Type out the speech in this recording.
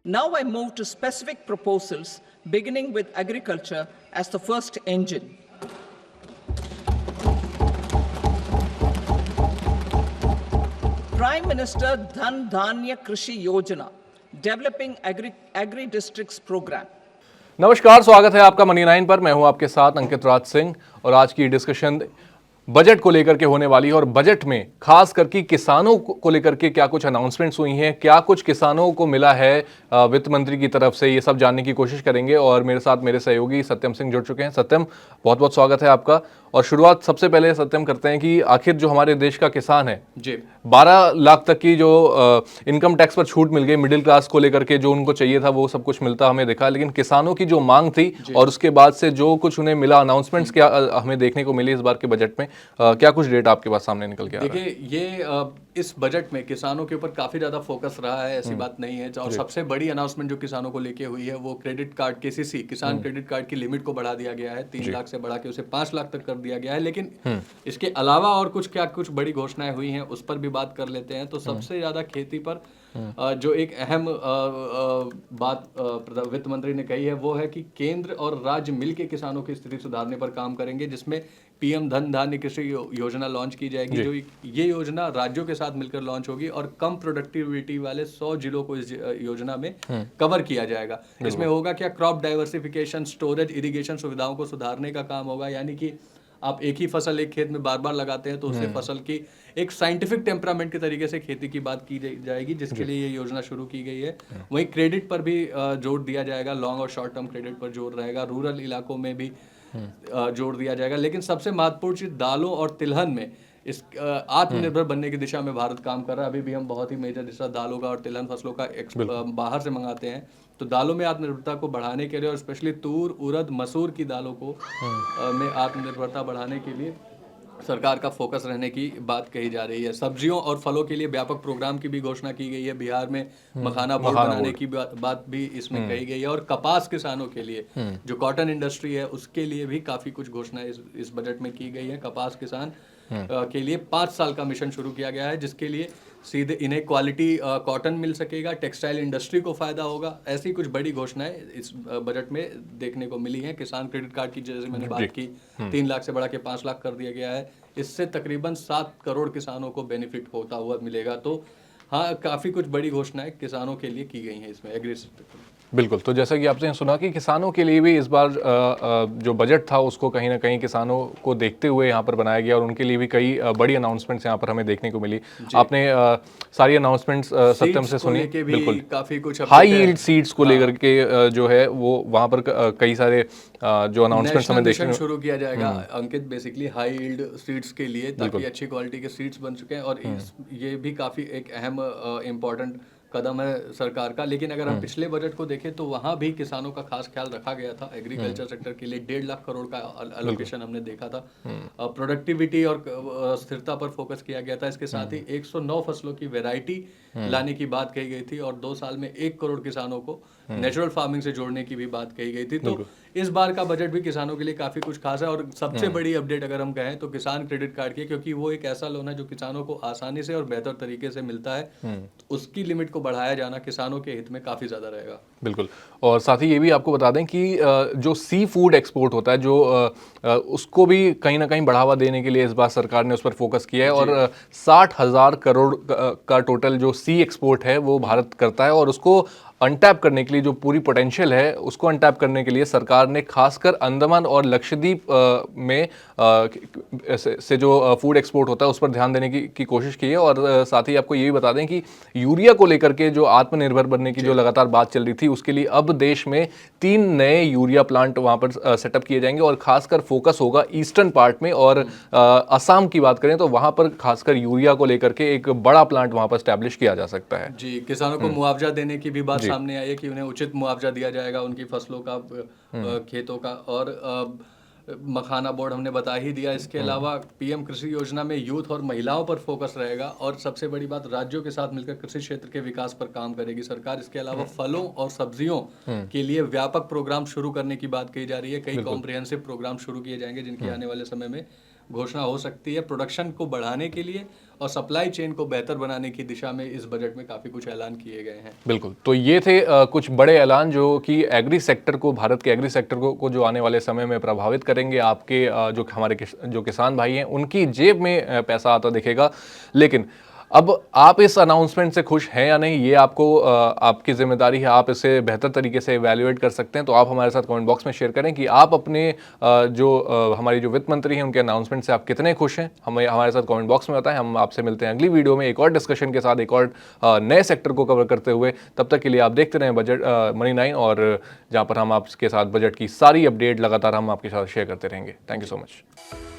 Now I move to specific proposals, beginning with agriculture as the first engine. Prime Minister Dhan Dhanya Krishi Yojana, developing agri-districts program. नमस्कार, स्वागत है आपका money 9 पर। मैं हूं आपके साथ अंकित राज सिंह और आज की डिस्कशन बजट को लेकर के होने वाली है। और बजट में खास करके किसानों को लेकर के क्या कुछ अनाउंसमेंट्स हुई हैं, क्या कुछ किसानों को मिला है वित्त मंत्री की तरफ से, ये सब जानने की कोशिश करेंगे। और मेरे साथ मेरे सहयोगी सत्यम सिंह जुड़ चुके हैं। सत्यम, बहुत बहुत स्वागत है आपका। और शुरुआत सबसे पहले सत्यम करते हैं कि आखिर जो हमारे देश का किसान है जी, 12 लाख तक की जो इनकम टैक्स पर छूट मिल गई, मिडिल क्लास को लेकर के जो उनको चाहिए था वो सब कुछ मिलता हमें दिखा, लेकिन किसानों की जो मांग थी और उसके बाद से जो कुछ उन्हें मिला, अनाउंसमेंट्स क्या हमें देखने को मिली इस बार के बजट में, क्या कुछ डेट आपके पास सामने निकल के आ रहा है? देखिए, ये इस बजट में किसानों के ऊपर काफी ज्यादा फोकस रहा है, ऐसी बात नहीं है। और सबसे बड़ी अनाउंसमेंट जो किसानों को लेके हुई है वो क्रेडिट कार्ड केसीसी किसान क्रेडिट कार्ड की लिमिट को बढ़ा दिया गया है। 3 लाख से बढ़ा के उसे 5 लाख तक कर दिया गया है। लेकिन इसके अलावा और कुछ बड़ी घोषणाएं हुई हैं, उस पर भी बात कर लेते हैं। तो सबसे ज्यादा खेती पर जो एक अहम बात वित्त मंत्री ने कही है वो है कि केंद्र और राज्य मिलकर किसानों की स्थिति सुधारने पर काम करेंगे, जिसमें पीएम धन धान्य कृषि योजना लॉन्च की जाएगी। जो ये योजना राज्यों के साथ मिलकर लॉन्च होगी और कम प्रोडक्टिविटी वाले 100 जिलों को इस योजना में कवर किया जाएगा। इसमें होगा क्या, क्रॉप डाइवर्सिफिकेशन, स्टोरेज, इरिगेशन सुविधाओं को सुधारने का काम होगा। यानी कि आप एक ही फसल एक खेत में बार बार लगाते हैं तो उससे फसल की एक साइंटिफिक टेम्परामेंट के तरीके से खेती की बात की जाएगी, जिसके लिए ये योजना शुरू की गई है। वहीं क्रेडिट पर भी जोर दिया जाएगा, लॉन्ग और शॉर्ट टर्म क्रेडिट पर जोर रहेगा। रूरल इलाकों में भी जोर दिया जाएगा। लेकिन सबसे महत्वपूर्ण चीज दालों और तिलहन में इस आत्मनिर्भर बनने की दिशा में भारत काम कर रहा है। अभी भी हम बहुत ही मेजर हिस्सा दालों का और तिलहन फसलों का बाहर से मंगाते हैं। तो दालों में आत्मनिर्भरता को बढ़ाने के लिए और स्पेशली तूर, उड़द, मसूर की दालों को में आत्मनिर्भरता बढ़ाने के लिए सरकार का फोकस रहने की बात कही जा रही है। सब्जियों और फलों के लिए व्यापक प्रोग्राम की भी घोषणा की गई है। बिहार में मखाना बोर्ड बनाने की बात भी इसमें कही गई है। और कपास किसानों के लिए, जो कॉटन इंडस्ट्री है, उसके लिए भी काफी कुछ घोषणाएं इस बजट में की गई है। कपास किसान के लिए 5 साल का मिशन शुरू किया गया है, जिसके लिए सीधे इन्हें क्वालिटी कॉटन मिल सकेगा, टेक्सटाइल इंडस्ट्री को फायदा होगा। ऐसी कुछ बड़ी घोषणाएं इस बजट में देखने को मिली हैं। किसान क्रेडिट कार्ड की जैसे मैंने बात की, 3 लाख से बढ़ा के 5 लाख कर दिया गया है। इससे तकरीबन 7 करोड़ किसानों को बेनिफिट होता हुआ मिलेगा। तो हाँ, काफी कुछ बड़ी घोषणाएं किसानों के लिए की गई हैं इसमें एग्री सेक्टर। बिल्कुल। तो जैसा कि आपने सुना कि किसानों के लिए भी इस बार जो बजट था उसको कहीं ना कहीं किसानों को देखते हुए यहाँ पर बनाया गया और उनके लिए भी कई बड़ी अनाउंसमेंट्स यहाँ पर हमें देखने को मिली। आपने सारी अनाउंसमेंट्स सत्यम से सुनी? बिल्कुल, काफी कुछ हाई यील्ड सीड्स को लेकर के जो है वो वहाँ पर कई सारे जो अनाउंसमेंट्स हमें देखने को शुरू किया जाएगा अंकित, बेसिकली हाई यील्ड सीड्स के लिए, ताकि अच्छी क्वालिटी के सीड्स बन चुके हैं। और ये भी काफी एक अहम इम्पोर्टेंट कदम है सरकार का। लेकिन अगर हम पिछले बजट को देखें तो वहां भी किसानों का खास ख्याल रखा गया था। एग्रीकल्चर सेक्टर के लिए 1.5 लाख करोड़ का एलोकेशन हमने देखा था। प्रोडक्टिविटी और स्थिरता पर फोकस किया गया था। इसके साथ ही 109 फसलों की वैरायटी लाने की बात कही गई थी और 2 साल में 1 करोड़ किसानों को नेचुरल फार्मिंग से जोड़ने की भी बात कही गई थी। तो इस बार का बजट भी किसानों के लिए काफी कुछ खास है। और सबसे बड़ी अपडेट अगर हम कहें तो किसान क्रेडिट कार्ड की, क्योंकि वो एक ऐसा लोन है जो किसानों को आसानी से और बेहतर तरीके से मिलता है। उसकी लिमिट को बढ़ाया जाना किसानों के हित में काफी ज्यादा रहेगा। बिल्कुल। और साथ ही ये भी आपको बता दें कि जो सी फूड एक्सपोर्ट होता है, जो उसको भी कहीं ना कहीं बढ़ावा देने के लिए इस बार सरकार ने उस पर फोकस किया है। और 60,000 करोड़ का टोटल जो सी एक्सपोर्ट है वो भारत करता है। और उसको अनटैप करने के लिए, जो पूरी पोटेंशियल है उसको अनटैप करने के लिए सरकार ने खासकर अंडमान और लक्षद्वीप में से जो फूड एक्सपोर्ट होता है उस पर ध्यान देने की कोशिश की है। और साथ ही आपको ये भी बता दें कि यूरिया को लेकर के जो आत्मनिर्भर बनने की जो लगातार बात चल रही थी, उसके लिए अब देश में 3 नए यूरिया प्लांट वहाँ पर सेटअप किए जाएंगे। और खासकर फोकस होगा ईस्टर्न पार्ट में। और असम की बात करें तो वहाँ पर खासकर यूरिया को लेकर के एक बड़ा प्लांट वहाँ पर स्टैब्लिश किया जा सकता है। जी, किसानों को मुआवजा देने की भी बात सामने आई है कि उन्हें उचित मुआवजा दिया जाएगा उनकी फसलों का, खेतों का। और मखाना बोर्ड हमने बता ही दिया। इसके अलावा पीएम कृषि योजना में यूथ और महिलाओं पर फोकस रहेगा। और सबसे बड़ी बात, राज्यों के साथ मिलकर कृषि क्षेत्र के विकास पर काम करेगी सरकार। इसके अलावा फलों और सब्जियों के लिए व्यापक प्रोग्राम शुरू करने की बात कही जा रही है। कई कॉम्प्रिहेंसिव प्रोग्राम शुरू किए जाएंगे जिनकी आने वाले समय में घोषणा हो सकती है, प्रोडक्शन को बढ़ाने के लिए और सप्लाई चेन को बेहतर बनाने की दिशा में इस बजट में काफ़ी कुछ ऐलान किए गए हैं। बिल्कुल, तो ये थे कुछ बड़े ऐलान जो कि एग्री सेक्टर को, भारत के एग्री सेक्टर को जो आने वाले समय में प्रभावित करेंगे। आपके जो हमारे जो किसान भाई हैं उनकी जेब में पैसा आता दिखेगा। लेकिन अब आप इस अनाउंसमेंट से खुश हैं या नहीं, ये आपको आपकी जिम्मेदारी है। आप इसे बेहतर तरीके से इवैल्यूएट कर सकते हैं। तो आप हमारे साथ कमेंट बॉक्स में शेयर करें कि आप अपने हमारी जो वित्त मंत्री हैं उनके अनाउंसमेंट से आप कितने खुश हैं। हमें हमारे साथ कमेंट बॉक्स में बताएं। हम आपसे मिलते हैं अगली वीडियो में एक और डिस्कशन के साथ, एक और नए सेक्टर को कवर करते हुए। तब तक के लिए आप देखते रहें बजट मनी 9, और जहाँ पर हम आपके साथ बजट की सारी अपडेट लगातार हम आपके साथ शेयर करते रहेंगे। Thank you so much.